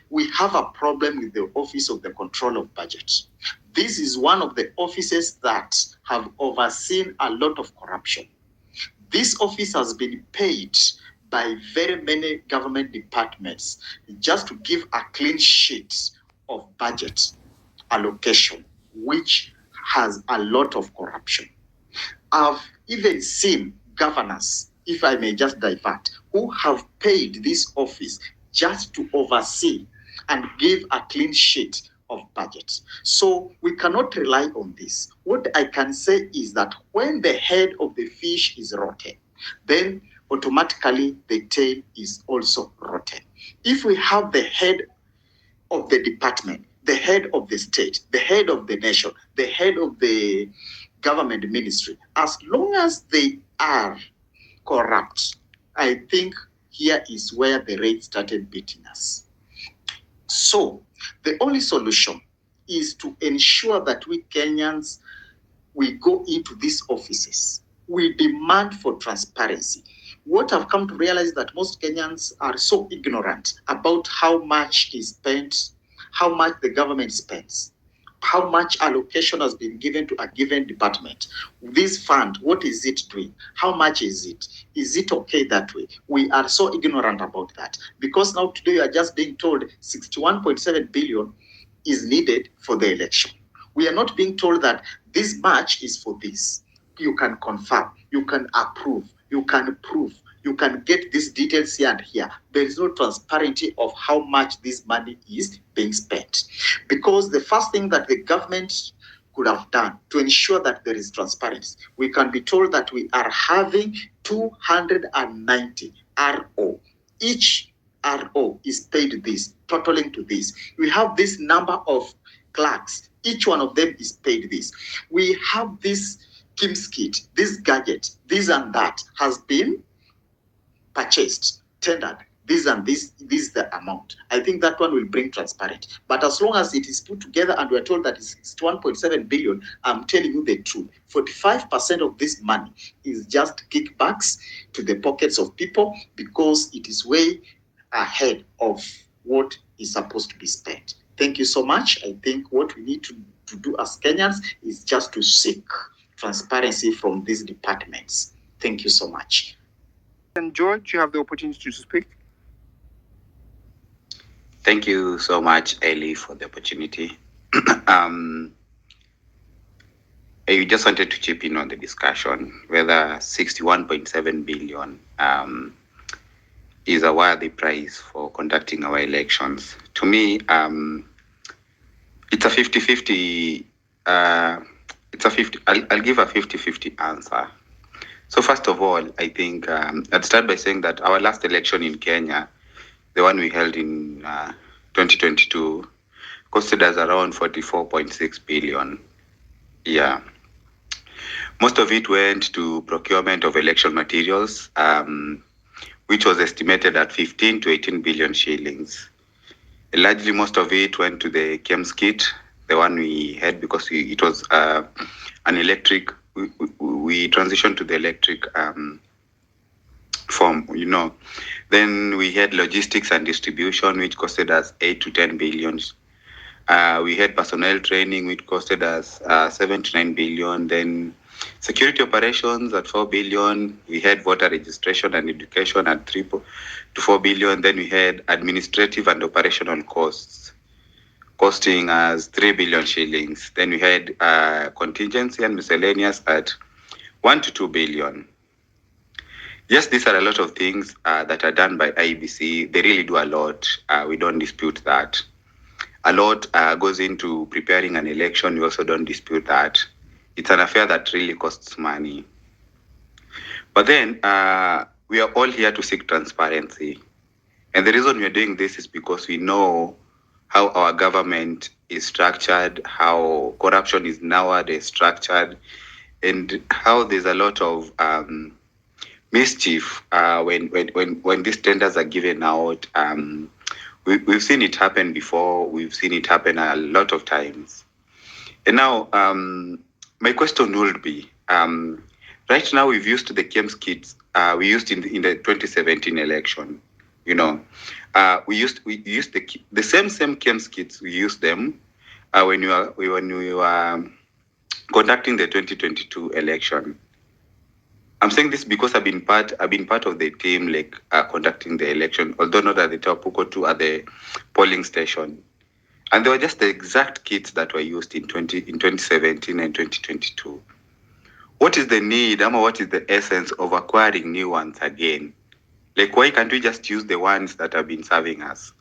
we have a problem with the Office of the Control of Budget. This is one of the offices that have overseen a lot of corruption. This office has been paid by very many government departments just to give a clean sheet of budget allocation, which has a lot of corruption. I've even seen governors, if I may just divert, who have paid this office just to oversee and give a clean sheet of budget. So we cannot rely on this. What I can say is that when the head of the fish is rotten, then automatically the tail is also rotten. If we have the head of the department, the head of the state, the head of the nation, the head of the government ministry, as long as they are corrupt, I think here is where the rate started beating us. So the only solution is to ensure that we Kenyans, we go into these offices. We demand for transparency. What I've come to realize is that most Kenyans are so ignorant about how much is spent, how much the government spends, how much allocation has been given to a given department. This fund, what is it doing? How much is it? Is it okay that way? We are so ignorant about that. Because now today we are just being told 61.7 billion is needed for the election. We are not being told that this much is for this. You can confirm, you can approve, you can prove, you can get these details here and here. There is no transparency of how much this money is being spent. Because the first thing that the government could have done to ensure that there is transparency, we can be told that we are having 290 RO. Each RO is paid this, totaling to this. We have this number of clerks. Each one of them is paid this. We have this Kim's kit, this gadget, this and that has been purchased, tendered, this and this is the amount. I think that one will bring transparency. But as long as it is put together and we're told that it's 1.7 billion, I'm telling you the truth. 45% of this money is just kickbacks to the pockets of people because it is way ahead of what is supposed to be spent. Thank you so much. I think what we need to do as Kenyans is just to seek transparency from these departments. Thank you so much. And George, you have the opportunity to speak. Thank you so much, Eli, for the opportunity. I just wanted to chip in on the discussion whether 61.7 billion is a worthy price for conducting our elections. To me, it's a 50-50. It's a 50. I'll give a 50-50 answer. So first of all, I think I'd start by saying that our last election in Kenya, the one we held in 2022, costed us around 44.6 billion. Yeah. Most of it went to procurement of election materials, which was estimated at 15 to 18 billion shillings. Largely, most of it went to the Kems kit, the one we had because it was an electric. We transitioned to the electric form, you know. Then we had logistics and distribution, which costed us 8 to 10 billion. We had personnel training, which costed us 7 to 9 billion. Then security operations at 4 billion. We had voter registration and education at 3 to 4 billion. Then we had administrative and operational costs costing us 3 billion shillings. Then we had contingency and miscellaneous at 1 to 2 billion. Yes, these are a lot of things that are done by IBC. They really do a lot. We don't dispute that. A lot goes into preparing an election. We also don't dispute that. It's an affair that really costs money. But then we are all here to seek transparency. And the reason we're doing this is because we know how our government is structured, how corruption is nowadays structured, and how there's a lot of mischief when these tenders are given out. We've seen it happen before. We've seen it happen a lot of times. And now, my question would be, right now we've used the Kems kits we used in the 2017 election. We used the same KEMS kits. We used them when we were conducting the 2022 election. I'm saying this because I've been part of the team conducting the election, although not at the CHEBUKATI at the polling station. And they were just the exact kits that were used in 2017 and 2022. What is the need, or what is the essence of acquiring new ones again? Why can't we just use the ones that have been serving us?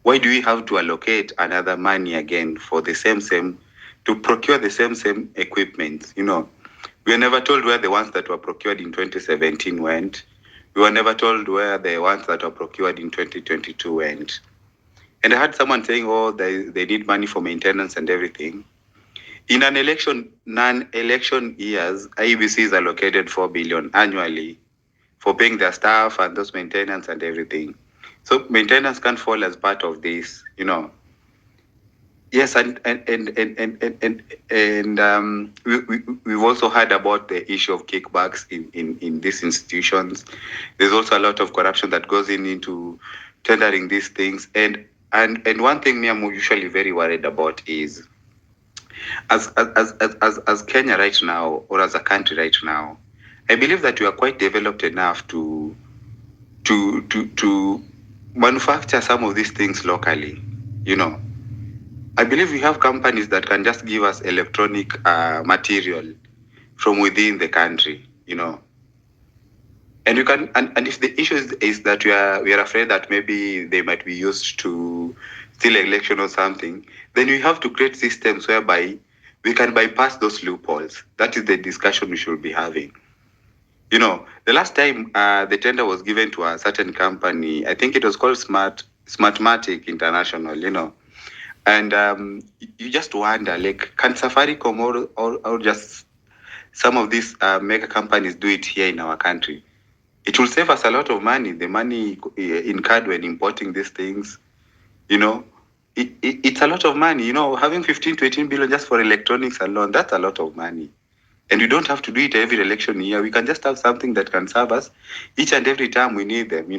Why do we have to allocate another money again for the same to procure the same equipment? We were never told where the ones that were procured in 2017 went. We were never told where the ones that were procured in 2022 went. And I heard someone saying, oh, they need money for maintenance and everything. In non-election years, IEBC is allocated 4 billion annually for paying their staff and those maintenance and everything. So maintenance can fall as part of this, Yes, and we've also heard about the issue of kickbacks in these institutions. There's also a lot of corruption that goes into tendering these things. And one thing me I'm usually very worried about is as Kenya right now, or as a country right now, I believe that we are quite developed enough to manufacture some of these things locally, I believe we have companies that can just give us electronic material from within the country, And you can, and if the issue is that we are afraid that maybe they might be used to steal election or something, then we have to create systems whereby we can bypass those loopholes. That is the discussion we should be having. The last time the tender was given to a certain company, I think it was called Smartmatic International, And you just wonder, can Safaricom or just some of these mega companies do it here in our country? It will save us a lot of money. The money incurred when importing these things, it's a lot of money. Having 15 to 18 billion just for electronics alone, that's a lot of money. And we don't have to do it every election year. We can just have something that can serve us each and every time we need them,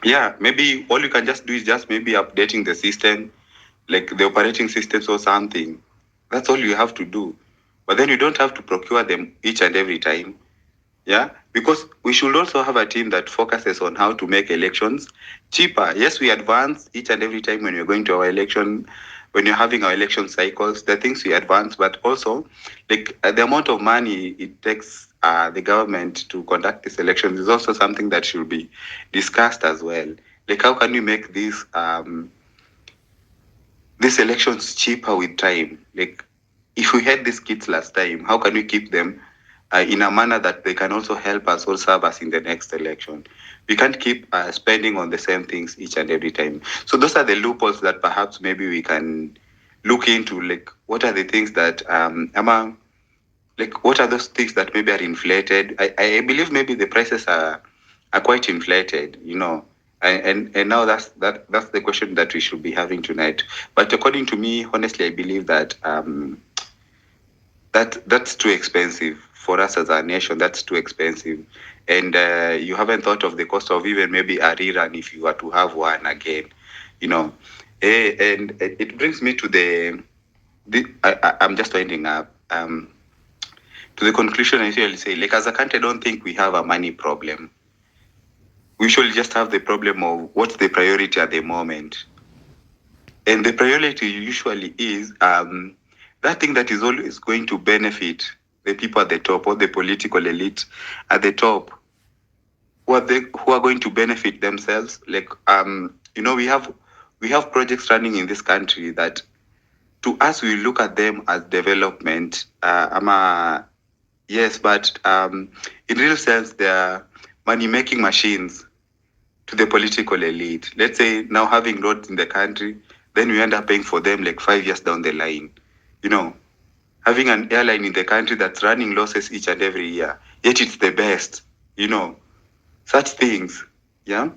Yeah, maybe all you can just do is just maybe updating the system, like the operating systems or something. That's all you have to do. But then you don't have to procure them each and every time. Yeah, because we should also have a team that focuses on how to make elections cheaper. Yes, we advance each and every time when you're going to our election, when you're having our election cycles, the things we advance, but also the amount of money it takes the government to conduct these elections is also something that should be discussed as well. How can we make these elections cheaper with time? If we had these kits last time, how can we keep them in a manner that they can also help us or serve us in the next election? We can't keep spending on the same things each and every time. So those are the loopholes that perhaps maybe we can look into. What are the things that what are those things that maybe are inflated? I believe maybe the prices are quite inflated, And now that's the question that we should be having tonight. But according to me, honestly, I believe that that's too expensive for us as a nation. That's too expensive, and you haven't thought of the cost of even maybe a rerun if you were to have one again, And it brings me to I'm just winding up. To the conclusion, I usually say, as a country, I don't think we have a money problem. We should just have the problem of what's the priority at the moment. And the priority usually is that thing that is always going to benefit the people at the top, or the political elite at the top, who are going to benefit themselves. We have projects running in this country that, to us, we look at them as development. Yes, but in real sense, they are money-making machines to the political elite. Let's say now having roads in the country, then we end up paying for them 5 years down the line. Having an airline in the country that's running losses each and every year, yet it's the best, such things. Yeah.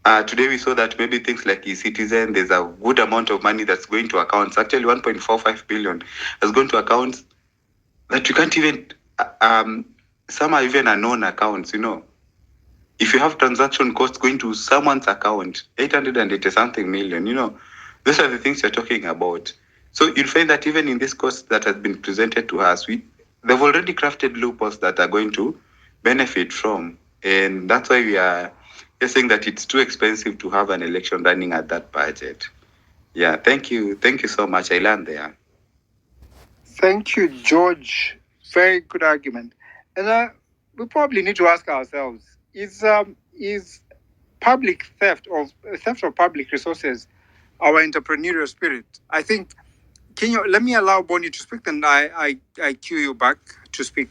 Today we saw that maybe things like eCitizen, there's a good amount of money that's going to accounts. Actually, 1.45 billion has gone to accounts that you can't even, some are even unknown accounts, If you have transaction costs going to someone's account, 880 something million, those are the things you're talking about. So you'll find that even in this cost that has been presented to us, they've already crafted loopholes that are going to benefit from. And that's why we're saying that it's too expensive to have an election running at that budget. Yeah, thank you. Thank you so much. I learned there. Thank you, George. Very good argument. And we probably need to ask ourselves: is public theft or theft of public resources our entrepreneurial spirit? I think. Let me allow Bonnie to speak, and I cue you back to speak.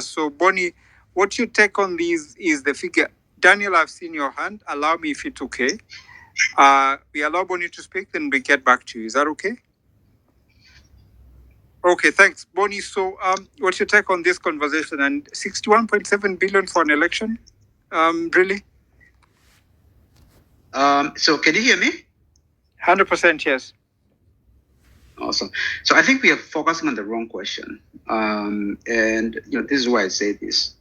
So Bonnie, what you take on these is the figure. Daniel, I've seen your hand. Allow me if it's okay. We allow Bonnie to speak, then we get back to you. Is that okay? Okay, thanks, Bonnie. So, what's your take on this conversation? And 61.7 billion for an election? Really? So can you hear me? 100% yes. Awesome. So I think we are focusing on the wrong question. And this is why I say this.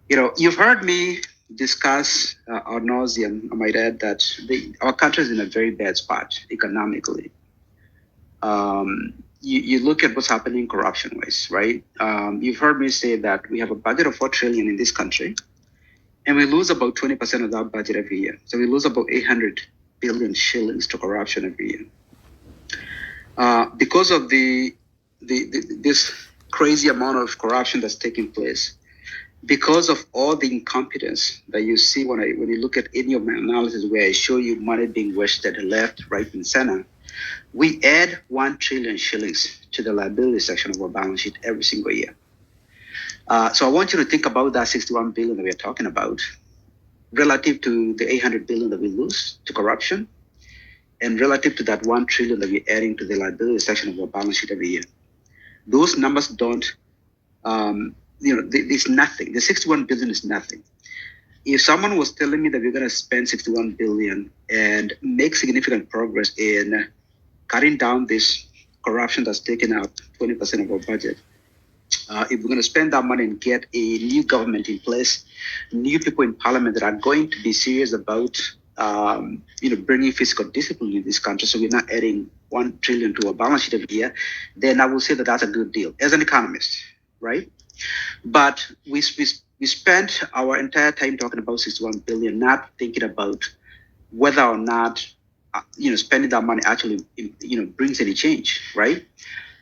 You've heard me discuss ad nauseum, I might add, that our country is in a very bad spot economically. You look at what's happening corruption-wise, right? You've heard me say that we have a budget of 4 trillion in this country, and we lose about 20% of that budget every year. So we lose about 800 billion shillings to corruption every year. Because of this crazy amount of corruption that's taking place, because of all the incompetence that you see when you look at any of my analysis where I show you money being wasted left, right, and center, we add 1 trillion shillings to the liability section of our balance sheet every single year. So I want you to think about that 61 billion that we're talking about relative to the 800 billion that we lose to corruption, and relative to that 1 trillion that we're adding to the liability section of our balance sheet every year. Those numbers don't, it's nothing. The 61 billion is nothing. If someone was telling me that we're going to spend 61 billion and make significant progress in cutting down this corruption that's taken up 20% of our budget, if we're going to spend that money and get a new government in place, new people in parliament that are going to be serious about bringing fiscal discipline in this country, so we're not adding 1 trillion to our balance sheet every year, then I will say that that's a good deal as an economist, right? But we spent our entire time talking about 61 billion, not thinking about whether or not spending that money actually brings any change, right?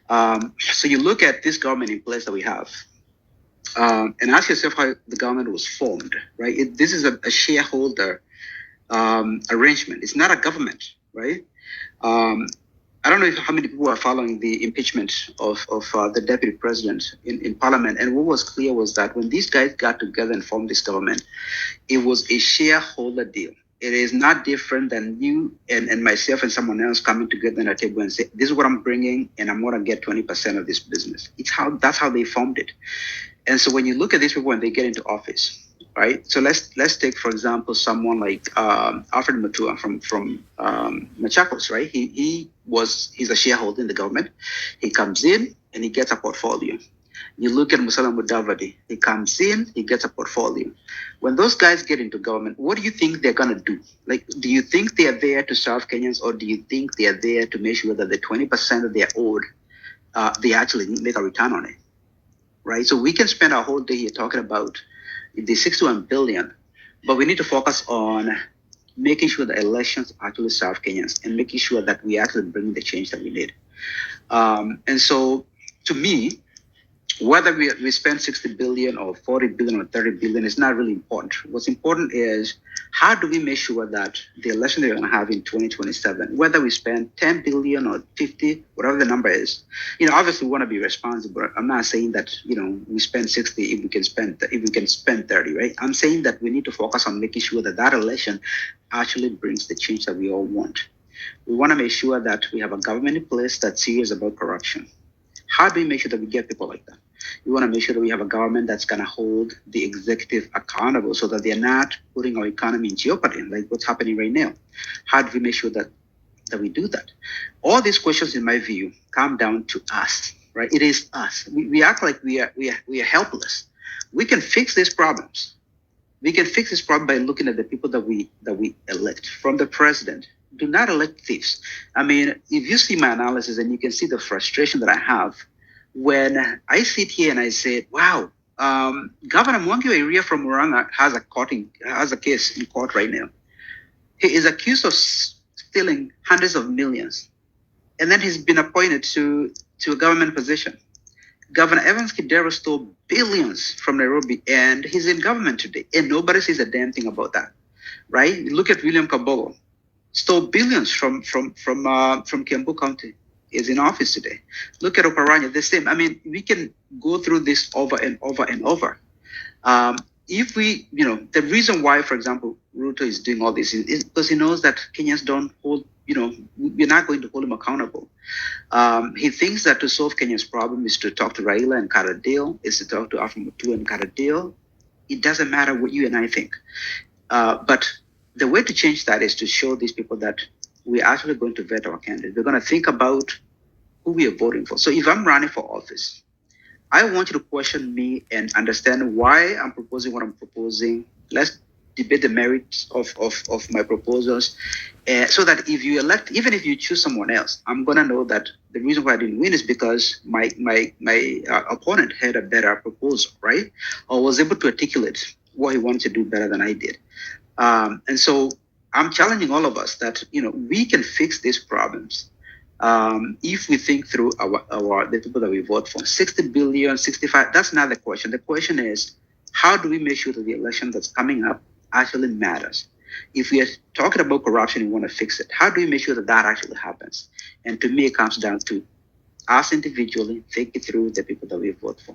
So you look at this government in place that we have, and ask yourself how the government was formed, right? This is a shareholder arrangement. It's not a government, right? I don't know how many people are following the impeachment of the deputy president in parliament. And what was clear was that when these guys got together and formed this government, it was a shareholder deal. It is not different than you and myself and someone else coming together at a table and say, this is what I'm bringing, and I'm going to get 20% of this business. That's how they formed it. And so when you look at these people when they get into office, right? So let's take, for example, someone like Alfred Mutua from Machakos, right? He's a shareholder in the government. He comes in and he gets a portfolio. You look at Musalia Mudavadi. He comes in, he gets a portfolio. When those guys get into government, what do you think they're going to do? Like, do you think they are there to serve Kenyans, or do you think they are there to make sure that the 20% that they're owed, they actually make a return on it, right? So we can spend our whole day here talking about the 61 billion, but we need to focus on making sure that elections actually serve Kenyans and making sure that we actually bring the change that we need. And so, to me, whether we spend 60 billion or 40 billion or 30 billion is not really important. What's important is how do we make sure that the election that we're going to have in 2027, whether we spend 10 billion or 50, whatever the number is, obviously we want to be responsible. I'm not saying that, we spend 60 if we can spend 30, right? I'm saying that we need to focus on making sure that election actually brings the change that we all want. We want to make sure that we have a government in place that's serious about corruption. How do we make sure that we get people like that? We want to make sure that we have a government that's going to hold the executive accountable so that they're not putting our economy in jeopardy, like what's happening right now. How do we make sure that we do that? All these questions, in my view, come down to us, right? It is us. We act like we are helpless. We can fix these problems. We can fix this problem by looking at the people that we elect. From the president, do not elect thieves. I mean, if you see my analysis and you can see the frustration that I have when I sit here and I say, wow, Governor Mwangi Iria from Murang'a has a case in court right now. He is accused of stealing hundreds of millions, and then he's been appointed to a government position. Governor Evans Kidero stole billions from Nairobi, and he's in government today, and nobody says a damn thing about that, right? Look at William Kabogo, stole billions from Kiambu County, is in office today. Look at Oparanya, the same. I mean, we can go through this over and over and over. If we, the reason why, for example, Ruto is doing all this is because he knows that Kenyans don't hold, we're not going to hold him accountable. He thinks that to solve Kenya's problem is to talk to Raila and Karadil, is to talk to Afro-Mutua and Karadil. It doesn't matter what you and I think. But the way to change that is to show these people that we're actually going to vet our candidates. We're going to think about who we are voting for. So if I'm running for office, I want you to question me and understand why I'm proposing what I'm proposing. Let's debate the merits of my proposals, so that if you elect, even if you choose someone else, I'm gonna know that the reason why I didn't win is because my opponent had a better proposal, right? Or was able to articulate what he wanted to do better than I did. And so I'm challenging all of us that we can fix these problems if we think through the people that we vote for. 60 billion, 65, that's not the question. The question is, how do we make sure that the election that's coming up actually matters? If we are talking about corruption and we want to fix it, how do we make sure that that actually happens? And to me, it comes down to us individually thinking through the people that we vote for.